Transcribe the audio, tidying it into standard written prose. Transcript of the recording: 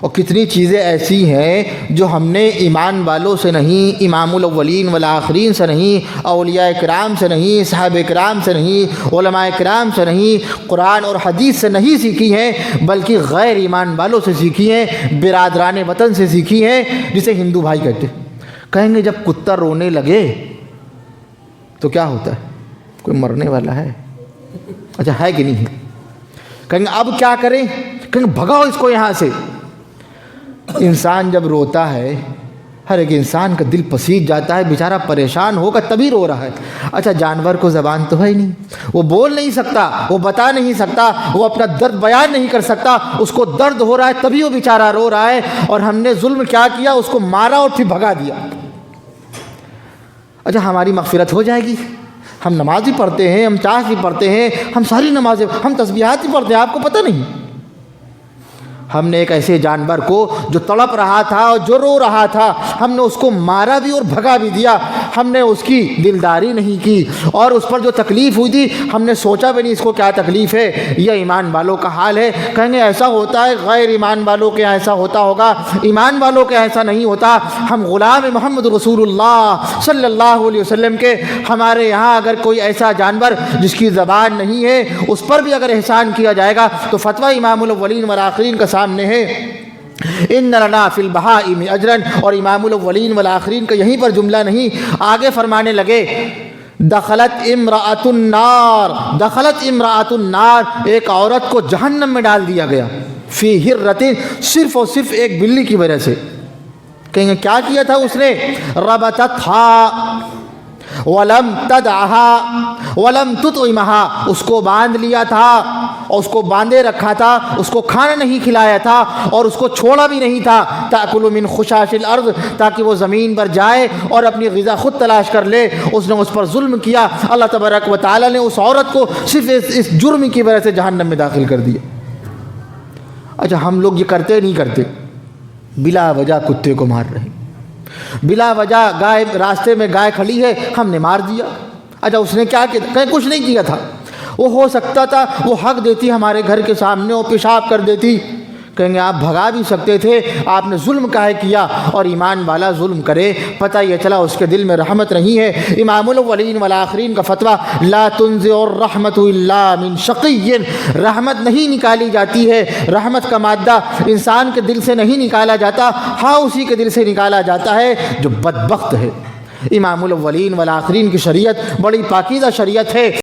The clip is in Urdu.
اور کتنی چیزیں ایسی ہیں جو ہم نے ایمان والوں سے نہیں، امام الاولین والآخرین سے نہیں، اولیاء کرام سے نہیں، صحابہ کرام سے نہیں، علماء کرام سے نہیں، قرآن اور حدیث سے نہیں سیکھی ہیں، بلکہ غیر ایمان والوں سے سیکھی ہیں، برادران وطن سے سیکھی ہیں، جسے ہندو بھائی کہتے ہیں۔ کہیں گے جب کتا رونے لگے تو کیا ہوتا ہے؟ کوئی مرنے والا ہے؟ اچھا ہے کہ نہیں ہے؟ کہیں گے اب کیا کریں؟ کہیں گے بھگاؤ اس کو یہاں سے۔ انسان جب روتا ہے، ہر ایک انسان کا دل پسیج جاتا ہے، بیچارہ پریشان ہوگا تبھی رو رہا ہے۔ اچھا جانور کو زبان تو ہے ہی نہیں، وہ بول نہیں سکتا، وہ بتا نہیں سکتا، وہ اپنا درد بیان نہیں کر سکتا، اس کو درد ہو رہا ہے تبھی وہ بیچارہ رو رہا ہے، اور ہم نے ظلم کیا کیا؟ اس کو مارا اور پھر بھگا دیا۔ اچھا ہماری مغفرت ہو جائے گی؟ ہم نماز بھی پڑھتے ہیں، ہم چاش بھی پڑھتے ہیں، ہم ساری نمازیں، ہم تسبیحات بھی پڑھتے ہیں، آپ کو پتہ نہیں؟ ہم نے ایک ایسے جانور کو جو تڑپ رہا تھا اور جو رو رہا تھا، ہم نے اس کو مارا بھی اور بھگا بھی دیا، ہم نے اس کی دلداری نہیں کی، اور اس پر جو تکلیف ہوئی تھی ہم نے سوچا بھی نہیں اس کو کیا تکلیف ہے۔ یہ ایمان والوں کا حال ہے۔ کہیں گے ایسا ہوتا ہے، غیر ایمان والوں کے ایسا ہوتا ہوگا، ایمان والوں کے ایسا نہیں ہوتا۔ ہم غلام محمد رسول اللہ صلی اللہ علیہ وسلم کے، ہمارے یہاں اگر کوئی ایسا جانور جس کی زبان نہیں ہے اس پر بھی اگر احسان کیا جائے گا تو فتویٰ امام الاولین والآخرین کا سامنے ہے، ان لنا فی البہائم اجرا، اور امام الاولین والآخرین کا یہیں پر جملہ نہیں، آگے فرمانے لگے دخلت امرأۃ النار، دخلت امرأۃ النار، ایک عورت کو جہنم میں ڈال دیا گیا، فی ہرۃ، صرف اور صرف ایک بلی کی وجہ سے۔ کہیں گے کیا کیا تھا اس نے؟ ربطتھا ولم تدعها ولم تطعمها، اس کو باندھ لیا تھا اور اس کو باندھے رکھا تھا، اس کو کھانا نہیں کھلایا تھا اور اس کو چھوڑا بھی نہیں تھا، تاکل من خشاش الارض، تاکہ وہ زمین پر جائے اور اپنی غذا خود تلاش کر لے۔ اس نے اس پر ظلم کیا، اللہ تبارک و تعالی نے اس عورت کو صرف اس جرم کی وجہ سے جہنم میں داخل کر دیا۔ اچھا ہم لوگ یہ کرتے نہیں کرتے؟ بلا وجہ کتے کو مار رہے ہیں، بلا وجہ گائے، راستے میں گائے کھڑی ہے ہم نے مار دیا۔ اچھا اس نے کیا کیا؟ کہیں کچھ نہیں کیا تھا، وہ ہو سکتا تھا وہ حق دیتی ہمارے گھر کے سامنے اور پیشاب کر دیتی، کہیں گے آپ بھگا بھی سکتے تھے، آپ نے ظلم کاہے کیا؟ اور ایمان والا ظلم کرے پتہ یہ چلا اس کے دل میں رحمت نہیں ہے۔ امام الاولین والآخرین کا فتویٰ، لا تنزع الرحمت الا من شقی، رحمت نہیں نکالی جاتی ہے، رحمت کا مادہ انسان کے دل سے نہیں نکالا جاتا، ہاں اسی کے دل سے نکالا جاتا ہے جو بدبخت ہے۔ امام الاولین والآخرین کی شریعت بڑی پاکیزہ شریعت ہے۔